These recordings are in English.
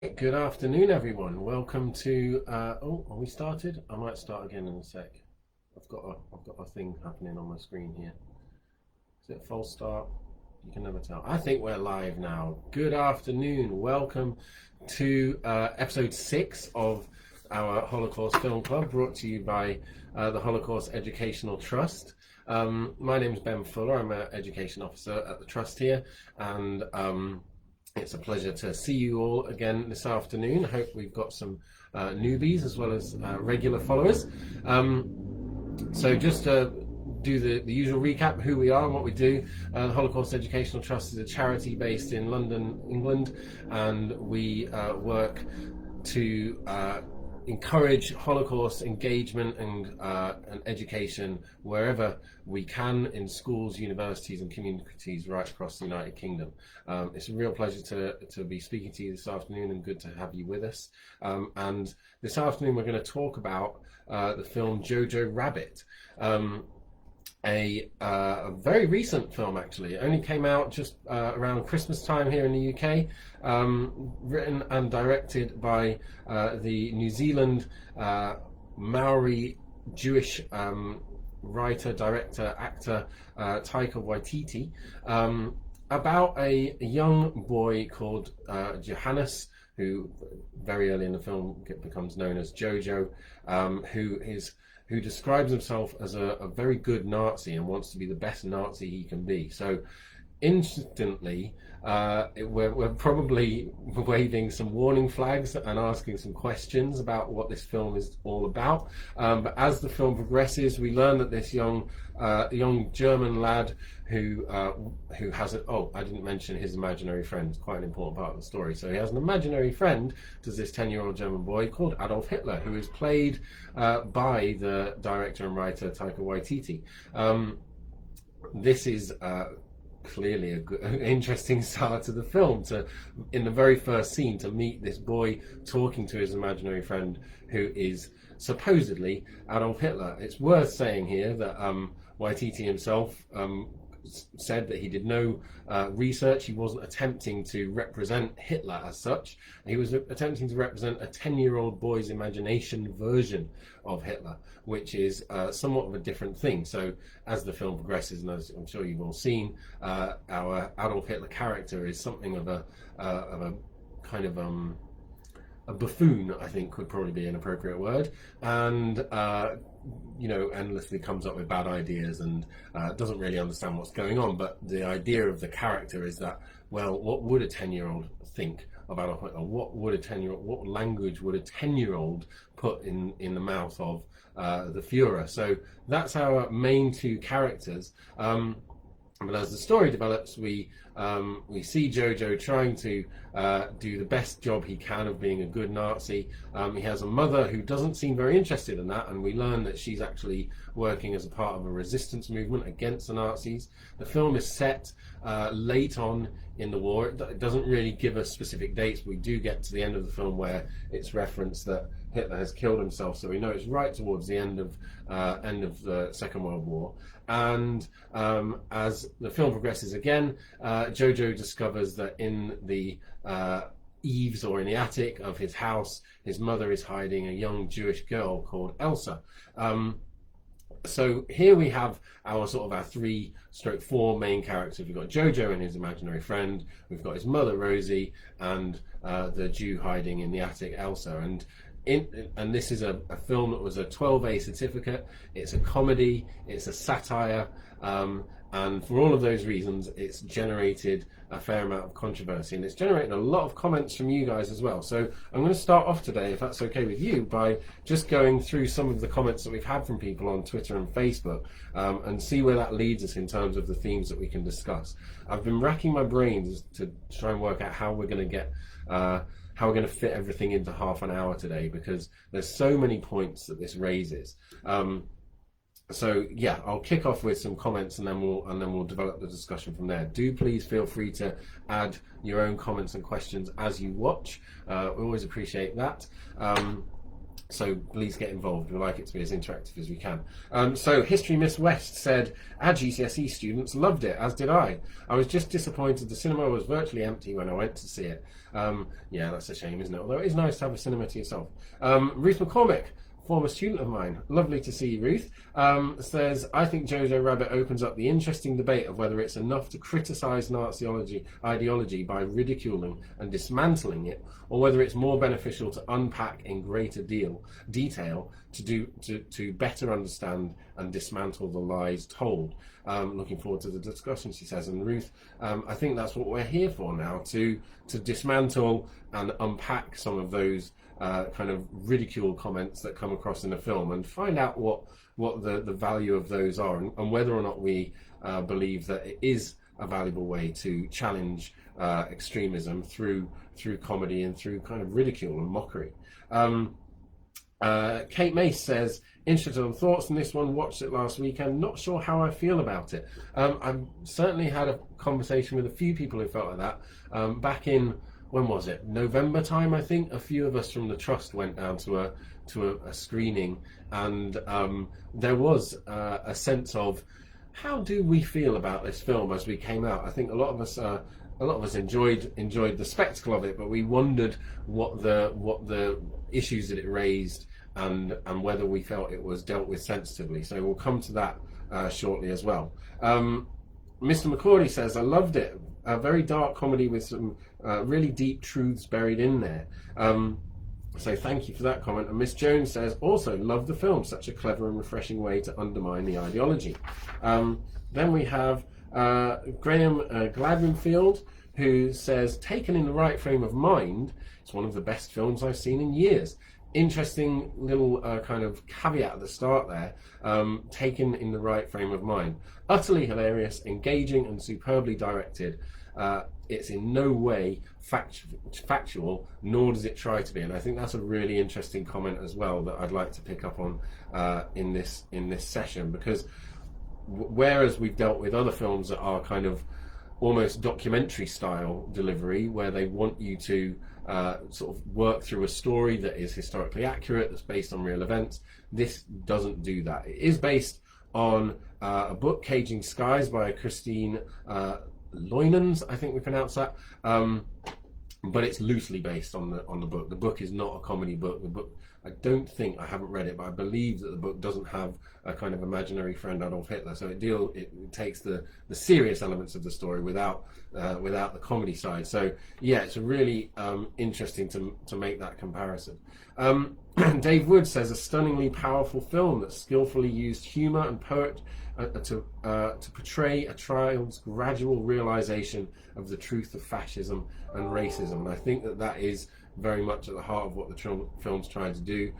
Good afternoon, everyone. Welcome to. Oh, are we started? I might start again in a sec. I've got a thing happening on my screen here. Is it a false start? You can never tell. I think we're live now. Good afternoon. Welcome to episode 6 of our Holocaust Film Club, brought to you by the Holocaust Educational Trust. My name is Ben Fuller. I'm an education officer at the trust here, and it's a pleasure to see you all again this afternoon. I hope we've got some newbies as well as regular followers. So just to do the usual recap, who we are and what we do. The Holocaust Educational Trust is a charity based in London, England, and we work to encourage Holocaust engagement and education wherever we can in schools, universities and communities right across the United Kingdom. It's a real pleasure to be speaking to you this afternoon, and good to have you with us. And this afternoon we're going to talk about the film Jojo Rabbit. A very recent film, actually. It only came out just around Christmas time here in the UK. Written and directed by the New Zealand Maori Jewish writer, director, actor Taika Waititi, about a young boy called Johannes, who very early in the film becomes known as Jojo, who describes himself as a very good Nazi and wants to be the best Nazi he can be. So instantly, we're probably waving some warning flags and asking some questions about what this film is all about. But as the film progresses, we learn that this young German lad who has I didn't mention his imaginary friend. It's quite an important part of the story. So he has an imaginary friend, does this 10-year-old German boy, called Adolf Hitler, who is played by the director and writer Taika Waititi. This is clearly an interesting start to the film, in the very first scene, to meet this boy talking to his imaginary friend, who is supposedly Adolf Hitler. It's worth saying here that Waititi himself said that he did no research. He wasn't attempting to represent Hitler as such. He was attempting to represent a 10-year-old boy's imagination version of Hitler, which is somewhat of a different thing. So as the film progresses, and as I'm sure you've all seen, our Adolf Hitler character is something of a kind of a buffoon, I think would probably be an appropriate word, and endlessly comes up with bad ideas and doesn't really understand what's going on. But the idea of the character is that, well, what would a 10-year-old think about a Hitler? What language would a 10-year-old put in the mouth of the Führer? So that's our main two characters. But as the story develops, we see Jojo trying to do the best job he can of being a good Nazi. He has a mother who doesn't seem very interested in that, and we learn that she's actually working as a part of a resistance movement against the Nazis. The film is set late on in the war. It doesn't really give us specific dates, but we do get to the end of the film where it's referenced that Hitler has killed himself, so we know it's right towards the end of the Second World War. And as the film progresses again, Jojo discovers that in the eaves, or in the attic of his house, his mother is hiding a young Jewish girl called Elsa. So here we have our 3/4 main characters. We've got Jojo and his imaginary friend, we've got his mother Rosie, and the Jew hiding in the attic, Elsa. And this is a film that was a 12A certificate. It's a comedy, it's a satire, and for all of those reasons it's generated a fair amount of controversy, and it's generated a lot of comments from you guys as well. So I'm going to start off today, if that's okay with you, by just going through some of the comments that we've had from people on Twitter and Facebook, and see where that leads us in terms of the themes that we can discuss. I've been racking my brains to try and work out how we're going to fit everything into half an hour today, because there's so many points that this raises. So yeah, I'll kick off with some comments, and then we'll develop the discussion from there. Do please feel free to add your own comments and questions as you watch. We always appreciate that. So please get involved. We like it to be as interactive as we can. So History Miss West said, our GCSE students loved it, as did I. I was just disappointed the cinema was virtually empty when I went to see it. Yeah, that's a shame, isn't it? Although it is nice to have a cinema to yourself. Ruth McCormick, former student of mine, lovely to see you, Ruth, says, I think Jojo Rabbit opens up the interesting debate of whether it's enough to criticise Nazi ideology by ridiculing and dismantling it, or whether it's more beneficial to unpack in greater detail to better understand and dismantle the lies told. Looking forward to the discussion, she says. And Ruth, I think that's what we're here for now, to dismantle and unpack some of those kind of ridicule comments that come across in a film, and find out what the value of those are, and whether or not we believe that it is a valuable way to challenge extremism through comedy and through kind of ridicule and mockery. Kate Mace says, interested on thoughts on this one, watched it last weekend, not sure how I feel about it. I've certainly had a conversation with a few people who felt like that. Back in, when was it? November time, I think. A few of us from the Trust went down to a screening, and there was a sense of, how do we feel about this film as we came out? I think a lot of us enjoyed the spectacle of it, but we wondered what the issues that it raised, and whether we felt it was dealt with sensitively. So we'll come to that shortly as well. Mr. McCordy says, I loved it. A very dark comedy with some really deep truths buried in there. So thank you for that comment. And Miss Jones says, also love the film, such a clever and refreshing way to undermine the ideology. Then we have Graham Gladwinfield, who says, taken in the right frame of mind, it's one of the best films I've seen in years. Interesting little kind of caveat at the start there. Taken in the right frame of mind. Utterly hilarious, engaging, and superbly directed. It's in no way factual, nor does it try to be. And I think that's a really interesting comment as well that I'd like to pick up on in this session, because whereas we've dealt with other films that are kind of almost documentary style delivery, where they want you to sort of work through a story that is historically accurate, that's based on real events, this doesn't do that. It is based on a book, Caging Skies, by Christine Loinens, I think we pronounce that, but it's loosely based on the book. The book is not a comedy book. The book, I don't think, I haven't read it, but I believe that the book doesn't have a kind of imaginary friend Adolf Hitler. So it takes the serious elements of the story without the comedy side. So yeah, it's really interesting to make that comparison. Dave Wood says, a stunningly powerful film that skillfully used humour and poetry to portray a child's gradual realization of the truth of fascism and racism. And I think that is very much at the heart of what the film's trying to do.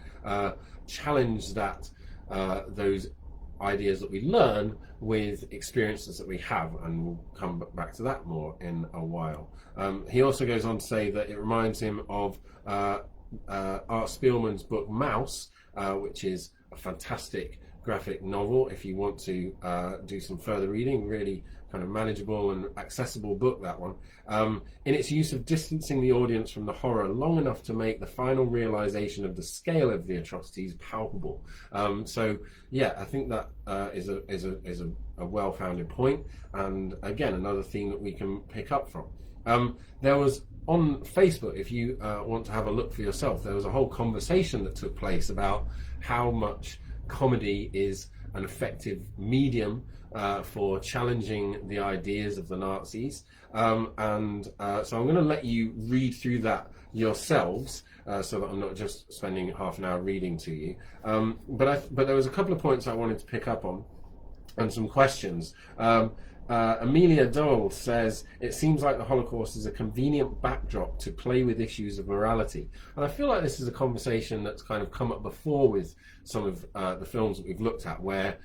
Challenge those ideas that we learn with experiences that we have, and we'll come back to that more in a while. He also goes on to say that it reminds him of Art Spielman's book Mouse, which is a fantastic graphic novel if you want to do some further reading. Really kind of manageable and accessible book, that one, in its use of distancing the audience from the horror long enough to make the final realization of the scale of the atrocities palpable. So yeah, I think that is a well-founded point, and again another theme that we can pick up from. There was, on Facebook, if you want to have a look for yourself, there was a whole conversation that took place about how much comedy is an effective medium for challenging the ideas of the Nazis, so I'm going to let you read through that yourselves, so that I'm not just spending half an hour reading to you. But there was a couple of points I wanted to pick up on, and some questions. Amelia Dole says, it seems like the Holocaust is a convenient backdrop to play with issues of morality. And I feel like this is a conversation that's kind of come up before with some of the films that we've looked at, where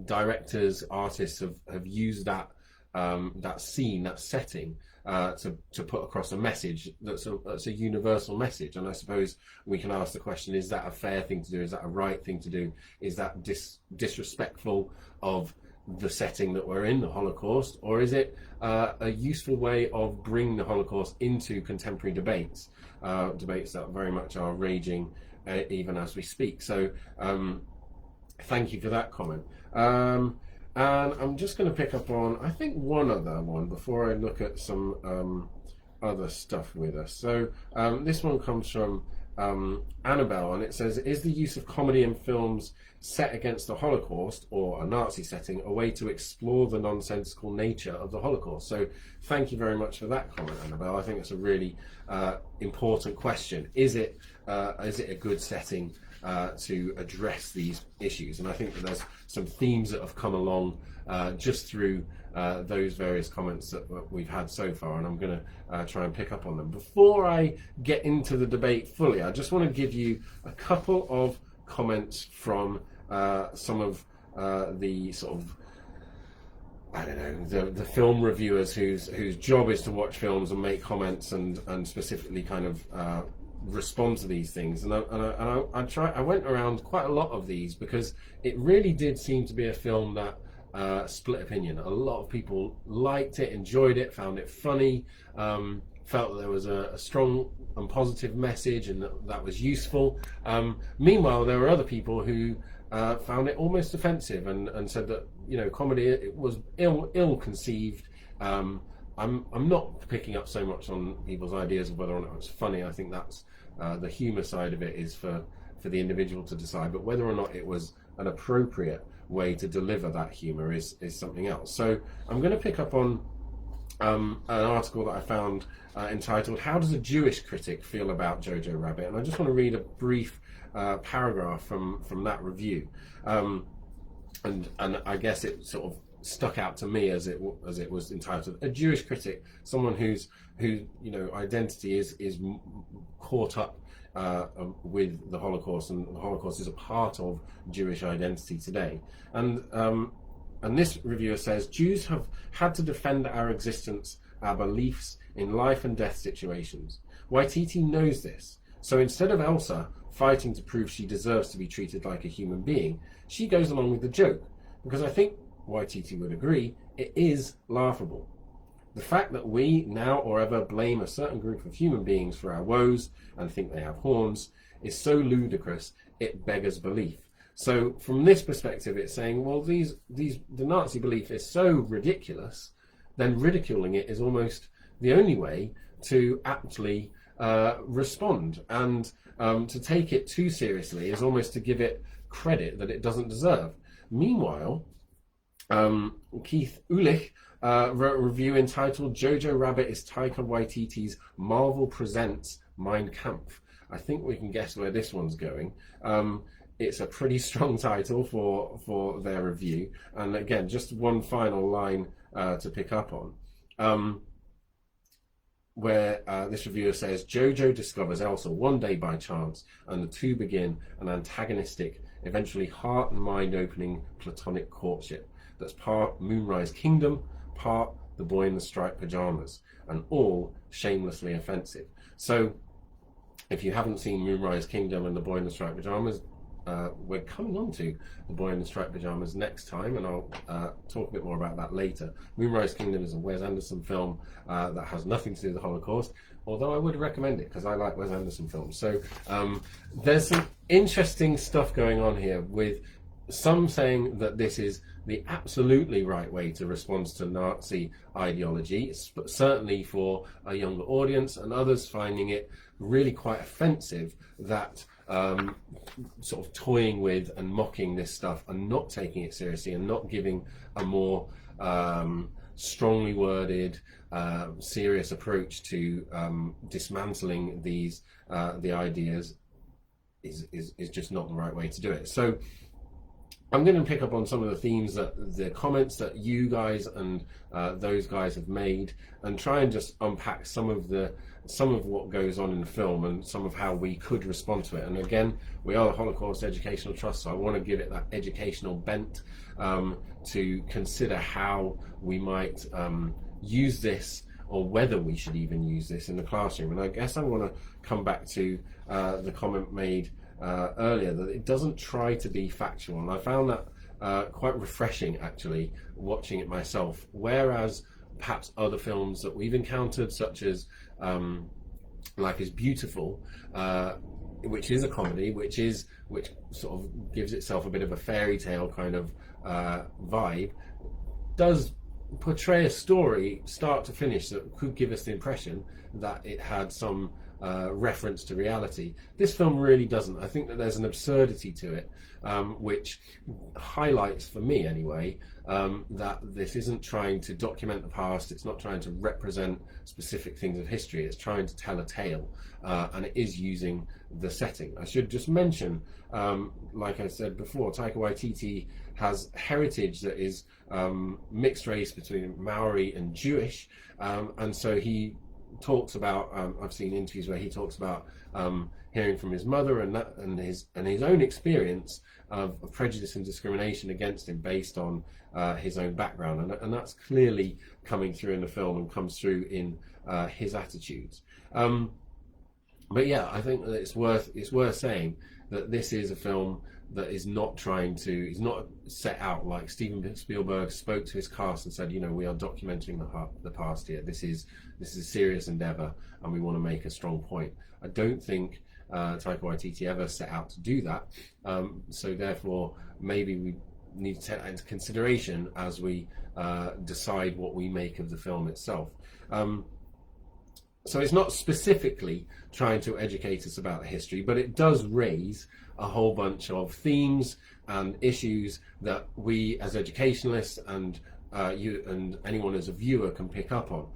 directors, artists have used that scene, that setting, to put across a message that's a universal message. And I suppose we can ask the question, is that a fair thing to do? Is that a right thing to do? Is that disrespectful of the setting that we're in, the Holocaust, or is it a useful way of bringing the Holocaust into contemporary debates, debates that very much are raging even as we speak? So thank you for that comment. And I'm just going to pick up on, I think, one other one before I look at some other stuff with us. So this one comes from Annabelle, and it says, is the use of comedy in films set against the Holocaust or a Nazi setting a way to explore the nonsensical nature of the Holocaust? So thank you very much for that comment, Annabelle. I think it's a really important question. Is it a good setting to address these issues? And I think that there's some themes that have come along just through those various comments that we've had so far, and I'm going to try and pick up on them. Before I get into the debate fully, I just want to give you a couple of comments from some of the sort of, I don't know, the film reviewers whose job is to watch films and make comments and specifically kind of respond to these things. And I went around quite a lot of these because it really did seem to be a film that split opinion. A lot of people liked it, enjoyed it, found it funny, felt that there was a strong and positive message and that was useful. Meanwhile, there were other people who found it almost offensive and said that, you know, comedy, it was ill conceived. I'm not picking up so much on people's ideas of whether or not it's funny. I think that's the humour side of it is for the individual to decide, but whether or not it was an appropriate way to deliver that humour is something else. So I'm going to pick up on an article that I found entitled "How Does a Jewish Critic Feel About Jojo Rabbit?" And I just want to read a brief paragraph from that review, and I guess it sort of stuck out to me as it was entitled. A Jewish critic, someone who you know, identity is caught up with the Holocaust, and the Holocaust is a part of Jewish identity today. And this reviewer says, Jews have had to defend our existence, our beliefs in life and death situations. Waititi knows this. So instead of Elsa fighting to prove she deserves to be treated like a human being, she goes along with the joke. Because I think Waititi would agree, it is laughable. The fact that we, now or ever, blame a certain group of human beings for our woes and think they have horns is so ludicrous, it beggars belief. So from this perspective, it's saying, well, the Nazi belief is so ridiculous, then ridiculing it is almost the only way to aptly respond. And to take it too seriously is almost to give it credit that it doesn't deserve. Meanwhile, Keith Ulich wrote a review entitled "Jojo Rabbit is Taika Waititi's Marvel Presents Mein Kampf." I think we can guess where this one's going. It's a pretty strong title for their review. And again, just one final line to pick up on, where this reviewer says, Jojo discovers Elsa one day by chance, and the two begin an antagonistic, eventually heart and mind opening platonic courtship that's part Moonrise Kingdom, part The Boy in the Striped Pajamas, and all shamelessly offensive. So if you haven't seen Moonrise Kingdom and The Boy in the Striped Pajamas, we're coming on to The Boy in the Striped Pajamas next time, and I'll talk a bit more about that later. Moonrise Kingdom is a Wes Anderson film that has nothing to do with the Holocaust, although I would recommend it because I like Wes Anderson films. So there's some interesting stuff going on here, with some saying that this is the absolutely right way to respond to Nazi ideology, certainly for a younger audience, and others finding it really quite offensive that sort of toying with and mocking this stuff and not taking it seriously and not giving a more strongly worded, serious approach to dismantling these the ideas is just not the right way to do it. So I'm going to pick up on some of the themes, the comments that you guys and those guys have made, and try and just unpack some of what goes on in the film and some of how we could respond to it. And again, we are the Holocaust Educational Trust, so I want to give it that educational bent to consider how we might use this, or whether we should even use this in the classroom. And I guess I want to come back to the comment made earlier, that it doesn't try to be factual, and I found that quite refreshing, actually, watching it myself. Whereas perhaps other films that we've encountered, such as Life is Beautiful, which is a comedy, which sort of gives itself a bit of a fairy tale kind of vibe, does portray a story start to finish that could give us the impression that it had some reference to reality. This film really doesn't. I think that there's an absurdity to it, which highlights, for me anyway, that this isn't trying to document the past. It's not trying to represent specific things of history. It's trying to tell a tale, and it is using the setting. I should just mention, like I said before, Taika Waititi has heritage that is mixed race between Maori and Jewish, and so he talks about, I've seen interviews where he talks about hearing from his mother and his own experience of prejudice and discrimination against him based on his own background, and that's clearly coming through in the film and comes through in his attitudes. But yeah, I think that it's worth saying that this is a film that is not set out like Steven Spielberg spoke to his cast and said, we are documenting the past here. This is a serious endeavor, and we want to make a strong point. I don't think Taika Waititi ever set out to do that. So therefore, maybe we need to take that into consideration as we decide what we make of the film itself. So it's not specifically trying to educate us about history, but it does raise a whole bunch of themes and issues that we as educationalists and you and anyone as a viewer can pick up on.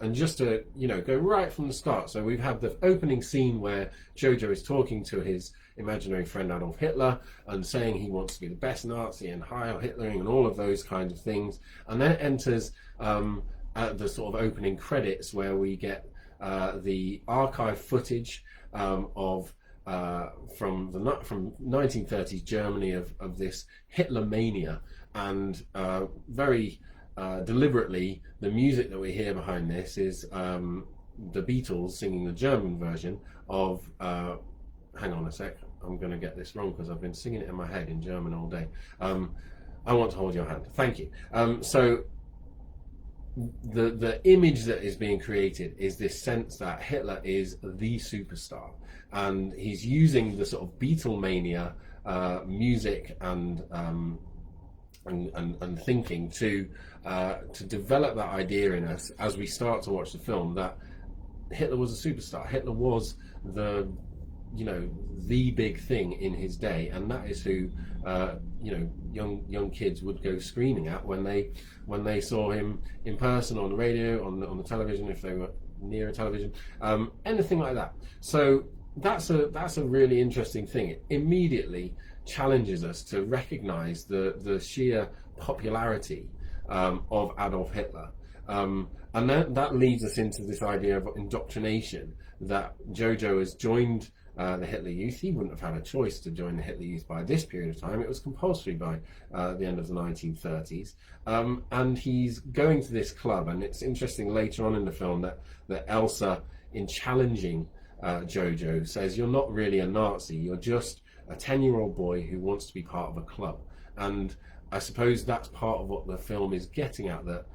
And just to go right from the start, so we've had the opening scene where Jojo is talking to his imaginary friend Adolf Hitler and saying he wants to be the best Nazi and Heil Hitlering and all of those kinds of things, and then it enters at the sort of opening credits where we get the archive footage of from 1930s Germany of this Hitler mania, and very deliberately the music that we hear behind this is the Beatles singing the German version of hang on a sec, I'm going to get this wrong because I've been singing it in my head in German all day. I want to hold your hand. Thank you. So the image that is being created is this sense that Hitler is the superstar, and he's using the sort of Beatlemania music and thinking to develop that idea in us as we start to watch the film that Hitler was a superstar. Hitler was the big thing in his day, and that is who young kids would go screaming at when they saw him in person, on the radio, on the television, if they were near a television, anything like that. So that's a really interesting thing. It immediately challenges us to recognize the sheer popularity of Adolf Hitler, and that leads us into this idea of indoctrination, that Jojo has joined the Hitler Youth. He wouldn't have had a choice to join the Hitler Youth by this period of time. It was compulsory by the end of the 1930s, and he's going to this club. And it's interesting later on in the film that Elsa, in challenging Jojo, says, "You're not really a Nazi, you're just a 10-year-old boy who wants to be part of a club." And I suppose that's part of what the film is getting at, that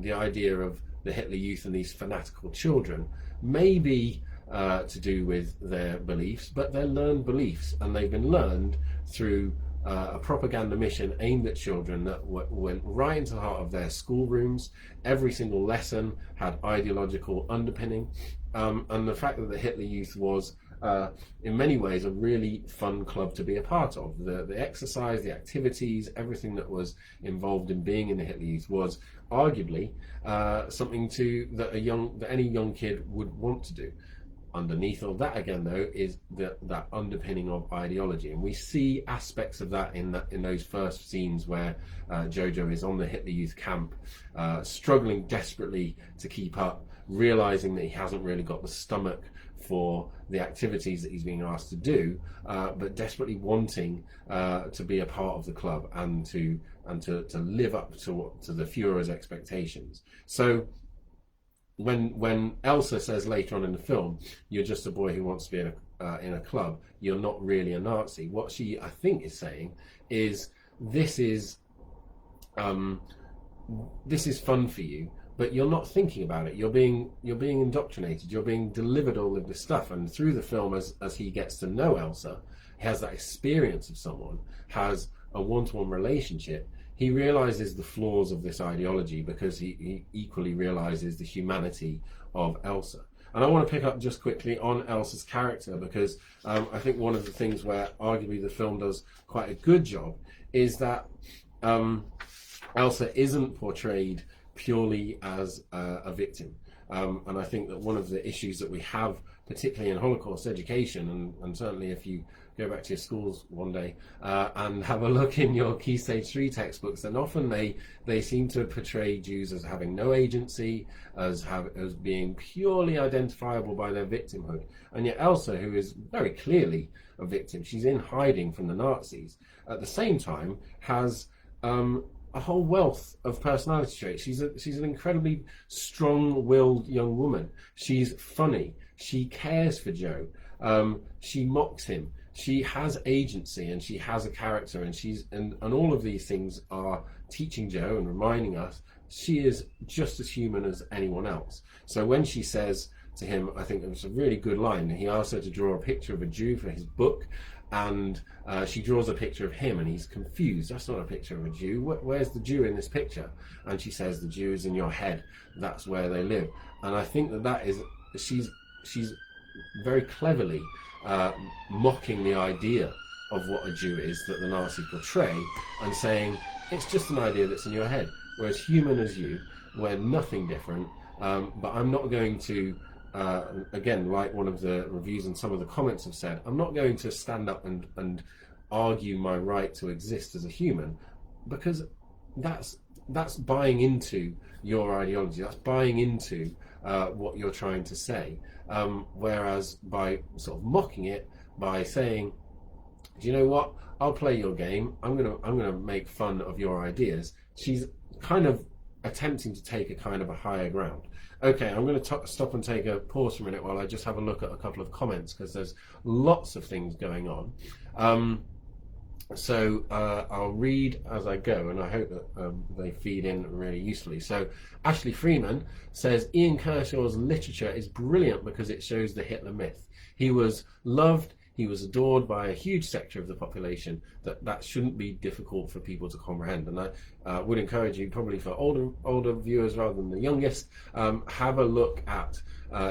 the idea of the Hitler Youth and these fanatical children may be to do with their beliefs, but they're learned beliefs, and they've been learned through a propaganda mission aimed at children that went right into the heart of their schoolrooms. Every single lesson had ideological underpinning, and the fact that the Hitler Youth was in many ways a really fun club to be a part of. The exercise, the activities, everything that was involved in being in the Hitler Youth was arguably something that any young kid would want to do. Underneath all that, again, though, is that underpinning of ideology, and we see aspects of that in those first scenes where Jojo is on the Hitler Youth camp, struggling desperately to keep up, realizing that he hasn't really got the stomach for the activities that he's being asked to do, but desperately wanting to be a part of the club and to live up to the Führer's expectations. So when Elsa says later on in the film, "You're just a boy who wants to be in a club, you're not really a Nazi," what she, I think, is saying is this is fun for you, but you're not thinking about it. You're being indoctrinated. You're being delivered all of this stuff, and through the film, as he gets to know Elsa, he has that experience of someone, has a one-to-one relationship. He realizes the flaws of this ideology because he equally realizes the humanity of Elsa. And I want to pick up just quickly on Elsa's character, because I think one of the things where arguably the film does quite a good job is that Elsa isn't portrayed purely as a victim. And I think that one of the issues that we have, particularly in Holocaust education, and certainly if you go back to your schools one day and have a look in your Key Stage 3 textbooks, then often they seem to portray Jews as having no agency, as being purely identifiable by their victimhood. And yet Elsa, who is very clearly a victim, she's in hiding from the Nazis, at the same time has a whole wealth of personality traits. She's an incredibly strong-willed young woman. She's funny. She cares for Joe. She mocks him. She has agency, and she has a character, and all of these things are teaching Joe and reminding us she is just as human as anyone else. So when she says to him, I think it was a really good line, he asks her to draw a picture of a Jew for his book, and she draws a picture of him, and he's confused. That's not a picture of a Jew. Where's the Jew in this picture? And she says, the Jew is in your head. That's where they live. And I think that is, she's very cleverly mocking the idea of what a Jew is that the Nazis portray, and saying it's just an idea that's in your head. We're as human as you. We're nothing different. But I'm not going to, again, like one of the reviews and some of the comments have said, I'm not going to stand up and argue my right to exist as a human, because that's buying into your ideology. That's buying into what you're trying to say. Whereas by sort of mocking it, by saying, do you know what? I'll play your game. I'm gonna make fun of your ideas. She's kind of attempting to take a kind of a higher ground. Okay, I'm going to stop and take a pause for a minute while I just have a look at a couple of comments, because there's lots of things going on. So I'll read as I go, and I hope that they feed in really usefully. So Ashley Freeman says, Ian Kershaw's literature is brilliant because it shows the Hitler myth. He was loved, he was adored by a huge sector of the population. That shouldn't be difficult for people to comprehend. And I would encourage you, probably for older viewers rather than the youngest, have a look at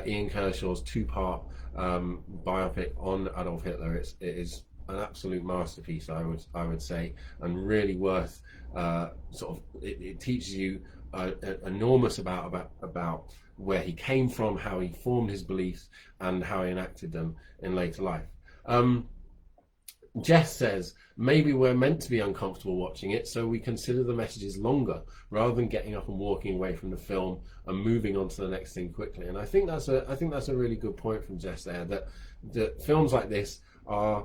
Ian Kershaw's two-part biopic on Adolf Hitler. It is an absolute masterpiece, I would say, and really worth it teaches you enormous about where he came from, how he formed his beliefs, and how he enacted them in later life. Jess says, maybe we're meant to be uncomfortable watching it, so we consider the messages longer rather than getting up and walking away from the film and moving on to the next thing quickly. And I think that's a really good point from Jess there, that films like this are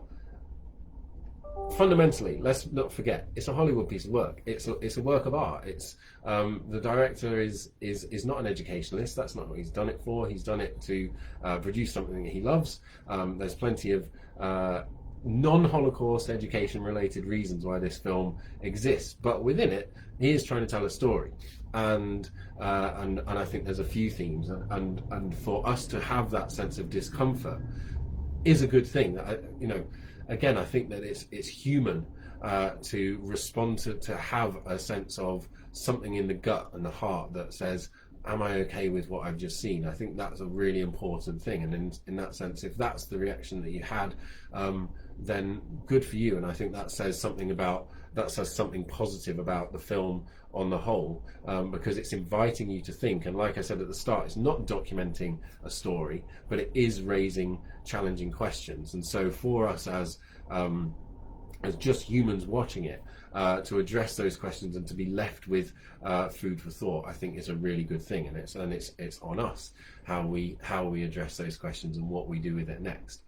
fundamentally, let's not forget, it's a Hollywood piece of work. It's a work of art. It's the director is not an educationalist. That's not what he's done it for. He's done it to produce something that he loves. There's plenty of non-Holocaust education related reasons why this film exists, but within it he is trying to tell a story, and I think there's a few themes, and for us to have that sense of discomfort is a good thing. Again, I think that it's human to respond to have a sense of something in the gut and the heart that says, am I okay with what I've just seen? I think that's a really important thing, and in that sense, if that's the reaction that you had, then good for you. And I think that says something positive about the film on the whole, because it's inviting you to think. And like I said at the start, it's not documenting a story, but it is raising challenging questions. And so for us as just humans watching it, to address those questions and to be left with food for thought, I think is a really good thing. And it's on us how we address those questions and what we do with it next.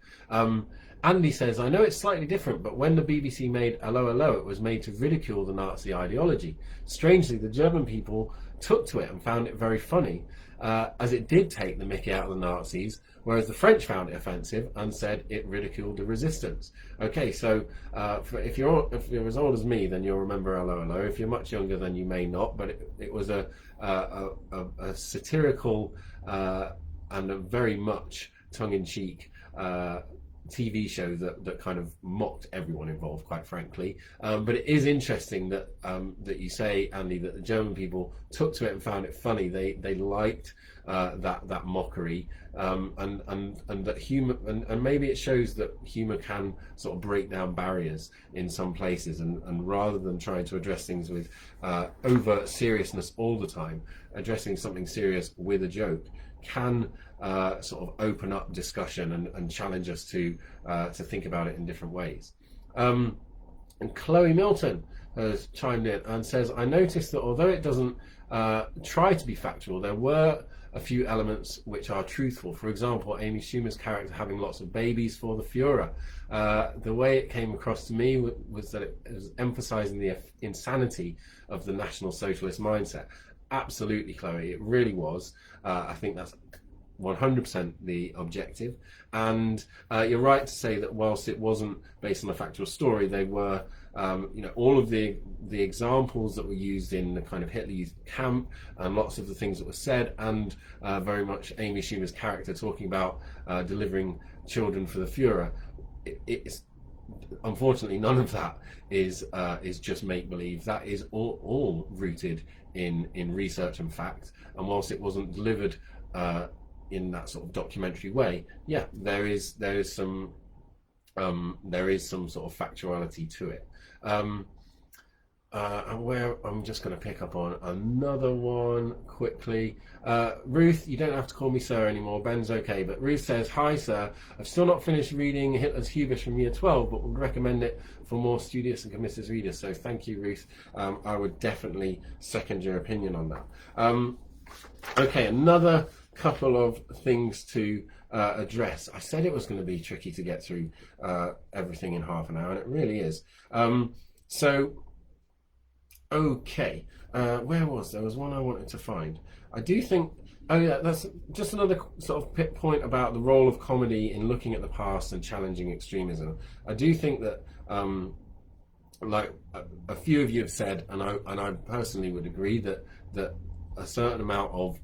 Andy says, I know it's slightly different, but when the BBC made Hello, Hello, it was made to ridicule the Nazi ideology. Strangely, the German people took to it and found it very funny. as it did take the mickey out of the Nazis, whereas the French found it offensive and said it ridiculed the resistance. Okay, so if you're as old as me, then you'll remember Hello Hello. If you're much younger, then you may not. But it was a satirical and a very much tongue-in-cheek TV show that kind of mocked everyone involved, quite frankly. But it is interesting that that you say, Andy, that the German people took to it and found it funny. They liked that mockery, and that humor, and maybe it shows that humor can sort of break down barriers in some places, and rather than trying to address things with overt seriousness all the time, addressing something serious with a joke can sort of open up discussion and challenge us to think about it in different ways. And Chloe Milton has chimed in and says, I noticed that although it doesn't try to be factual, there were a few elements which are truthful. For example, Amy Schumer's character having lots of babies for the Führer. The way it came across to me was that it was emphasizing the insanity of the National Socialist mindset. Absolutely, Chloe, it really was. I think that's 100% the objective, and you're right to say that whilst it wasn't based on a factual story, they were, all of the examples that were used in the kind of Hitler Youth camp, and lots of the things that were said, and very much Amy Schumer's character talking about delivering children for the Führer. It's unfortunately none of that is just make believe. That is all rooted in research and fact. And whilst it wasn't delivered in that sort of documentary way, yeah, there is some sort of factuality to it. And where I'm just going to pick up on another one quickly. Ruth, you don't have to call me sir anymore. Ben's okay. But Ruth says, hi sir, I've still not finished reading Hitler's Hubris from year 12, but would recommend it for more studious and committed readers. So thank you, Ruth. I would definitely second your opinion on that. Okay, another couple of things to address. I said it was going to be tricky to get through everything in half an hour, and it really is. Okay, there was one I wanted to find. I do think, oh yeah, that's just another sort of point about the role of comedy in looking at the past and challenging extremism. I do think that, like a few of you have said, and I personally would agree that a certain amount of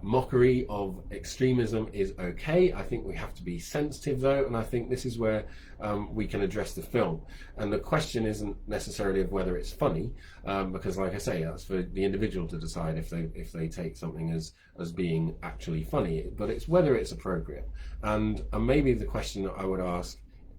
mockery of extremism is okay. I think we have to be sensitive though, and I think this is where we can address the film. And the question isn't necessarily of whether it's funny, because like I say, that's for the individual to decide if they take something as being actually funny, but it's whether it's appropriate. And maybe the question that I would ask,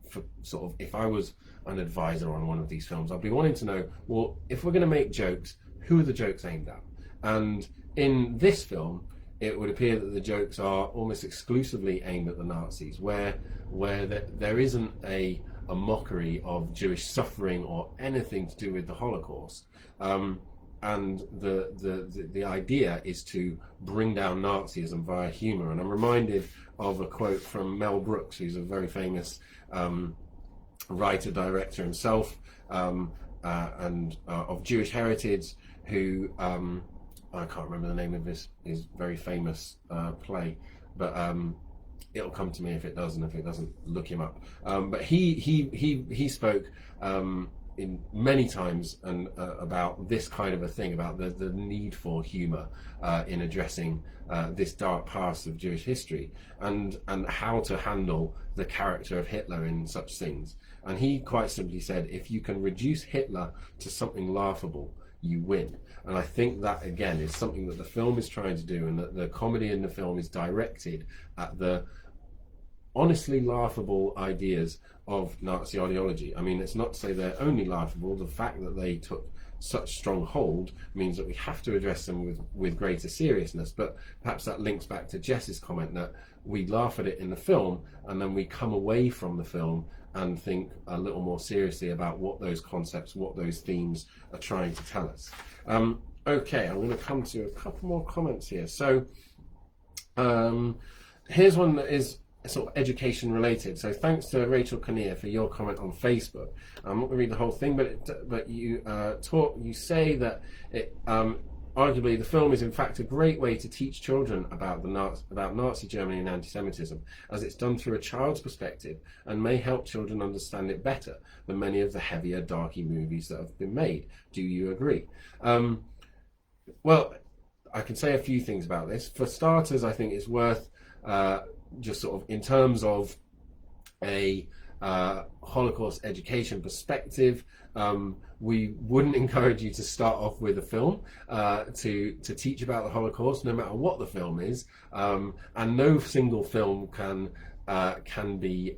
for sort of, if I was an advisor on one of these films, I'd be wanting to know, well, if we're going to make jokes, who are the jokes aimed at? And in this film, it would appear that the jokes are almost exclusively aimed at the Nazis, where there isn't a mockery of Jewish suffering or anything to do with the Holocaust. And the idea is to bring down Nazism via humor. And I'm reminded of a quote from Mel Brooks, who's a very famous writer, director himself, and of Jewish heritage, who I can't remember the name of his very famous play, but it'll come to me if it does, and if it doesn't, look him up. But he spoke in many times and about this kind of a thing, about the need for humor in addressing this dark past of Jewish history, and how to handle the character of Hitler in such things. And he quite simply said, if you can reduce Hitler to something laughable, you win. And I think that again is something that the film is trying to do, and that the comedy in the film is directed at the honestly laughable ideas of Nazi ideology. I mean, it's not to say they're only laughable. The fact that they took such strong hold means that we have to address them with greater seriousness. But perhaps that links back to Jess's comment that we laugh at it in the film, and then we come away from the film and think a little more seriously about what those concepts, what those themes are trying to tell us. Okay, I'm going to come to a couple more comments here. So here's one that is sort of education related. So thanks to Rachel Kinnear for your comment on Facebook. I'm not going to read the whole thing, but you say that it, Arguably, the film is in fact a great way to teach children about Nazi Germany and anti-Semitism, as it's done through a child's perspective and may help children understand it better than many of the heavier, darky movies that have been made. Do you agree? Well, I can say a few things about this. For starters, I think it's worth just sort of in terms of a Holocaust education perspective, we wouldn't encourage you to start off with a film to teach about the Holocaust, no matter what the film is, and no single film can be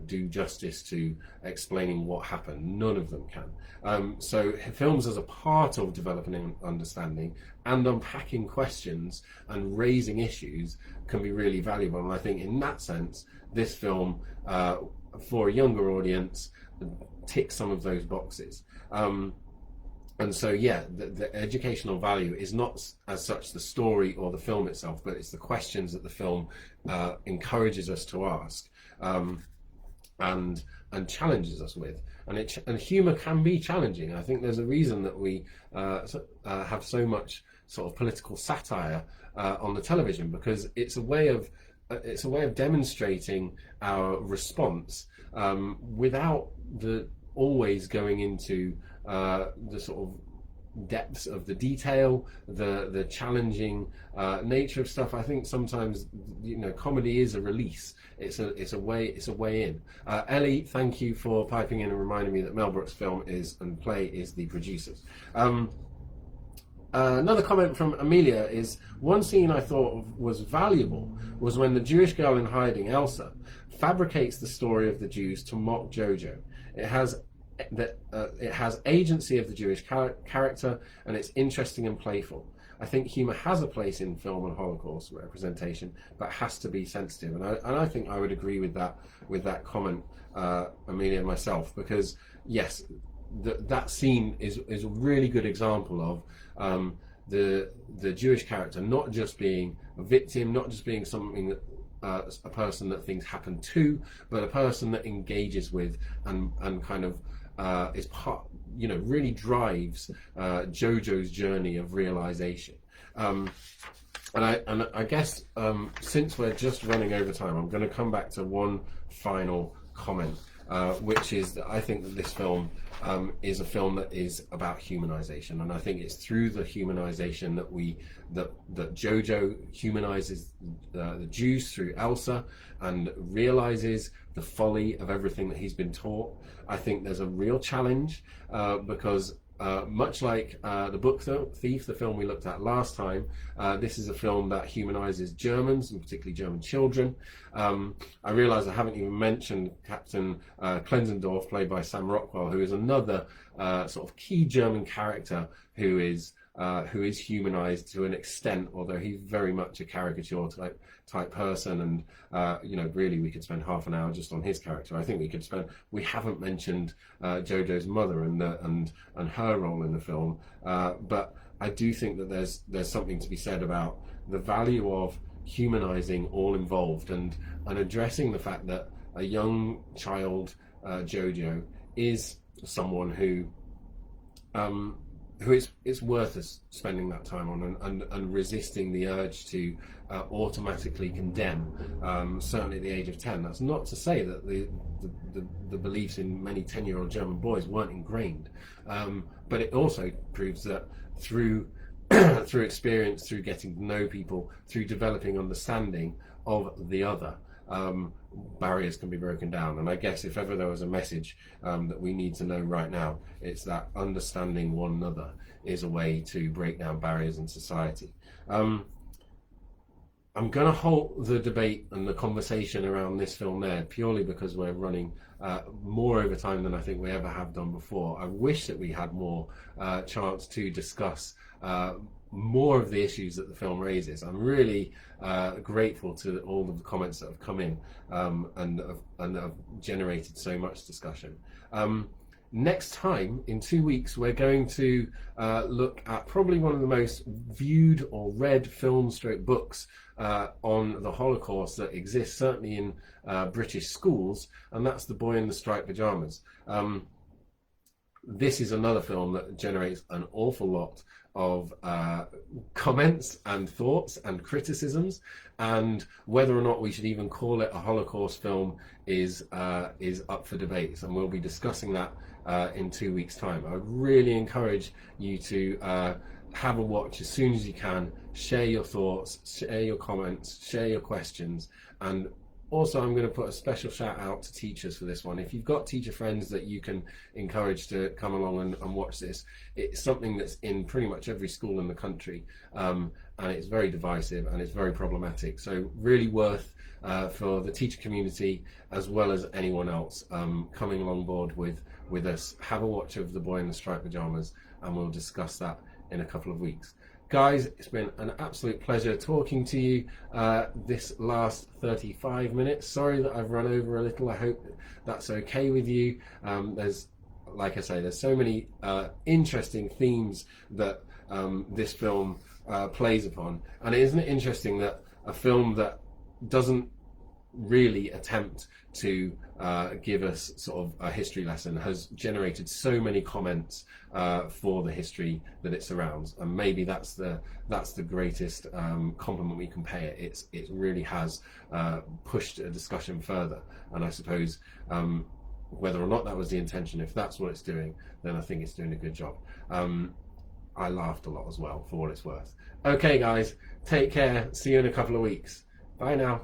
do justice to explaining what happened. None of them can. So films as a part of developing an understanding and unpacking questions and raising issues can be really valuable, and I think in that sense this film for a younger audience ticks some of those boxes. And so, yeah, the educational value is not as such the story or the film itself, but it's the questions that the film encourages us to ask and challenges us with. And humour can be challenging. I think there's a reason that we have so much sort of political satire on the television, because it's a way of demonstrating our response without always going into the sort of depths of the detail, the challenging nature of stuff. I think sometimes comedy is a release. It's a way in. Ellie, thank you for piping in and reminding me that Mel Brooks' film and play is the producers. Another comment from Amelia is, one scene I thought was valuable was when the Jewish girl in hiding, Elsa, fabricates the story of the Jews to mock Jojo. It has agency of the Jewish character, and it's interesting and playful. I think humour has a place in film and Holocaust representation, but has to be sensitive. And I think I would agree with that comment, Amelia, myself, because yes, that scene is a really good example of the Jewish character not just being a victim, not just being something that a person that things happen to, but a person that engages with and kind of is part, really drives Jojo's journey of realization. And I guess since we're just running over time, I'm going to come back to one final comment, which is that I think that this film is a film that is about humanization, and I think it's through the humanization that Jojo humanizes the Jews through Elsa and realizes the folly of everything that he's been taught. I think there's a real challenge because much like The Book Thief, the film we looked at last time, this is a film that humanizes Germans, and particularly German children. I realise I haven't even mentioned Captain Klenzendorf, played by Sam Rockwell, who is another sort of key German character who is humanized to an extent, although he's very much a caricature type person, and really we could spend half an hour just on his character. I think we haven't mentioned Jojo's mother and her role in the film, but I do think that there's something to be said about the value of humanizing all involved and addressing the fact that a young child, Jojo, is someone who it's worth us spending that time on and resisting the urge to automatically condemn, certainly at the age of 10. That's not to say that the beliefs in many 10-year-old German boys weren't ingrained, but it also proves that through experience, through getting to know people, through developing understanding of the other, barriers can be broken down. And I guess if ever there was a message that we need to know right now, it's that understanding one another is a way to break down barriers in society. I'm going to halt the debate and the conversation around this film there, purely because we're running more over time than I think we ever have done before. I wish that we had more chance to discuss more of the issues that the film raises. I'm really grateful to all of the comments that have come in and have generated so much discussion. Next time, in 2 weeks, we're going to look at probably one of the most viewed or read film/books on the Holocaust that exists, certainly in British schools, and that's The Boy in the Striped Pyjamas. This is another film that generates an awful lot of comments and thoughts and criticisms, and whether or not we should even call it a Holocaust film is up for debate, and we'll be discussing that in 2 weeks' time. I would really encourage you to have a watch as soon as you can, share your thoughts, share your comments, share your questions, and also, I'm going to put a special shout out to teachers for this one. If you've got teacher friends that you can encourage to come along and watch this, it's something that's in pretty much every school in the country, and it's very divisive and it's very problematic. So really worth for the teacher community as well as anyone else coming along board with us. Have a watch of The Boy in the Striped Pajamas, and we'll discuss that in a couple of weeks. Guys, it's been an absolute pleasure talking to you this last 35 minutes. Sorry that I've run over a little. I hope that's okay with you. There's, like I say, there's so many interesting themes that this film plays upon. And isn't it interesting that a film that doesn't really attempt to give us sort of a history lesson has generated so many comments for the history that it surrounds, and maybe that's the greatest compliment we can pay it. It really has pushed a discussion further, and I suppose whether or not that was the intention, if that's what it's doing, then I think it's doing a good job. I laughed a lot as well, for what it's worth. Okay guys, take care, see you in a couple of weeks. Bye now.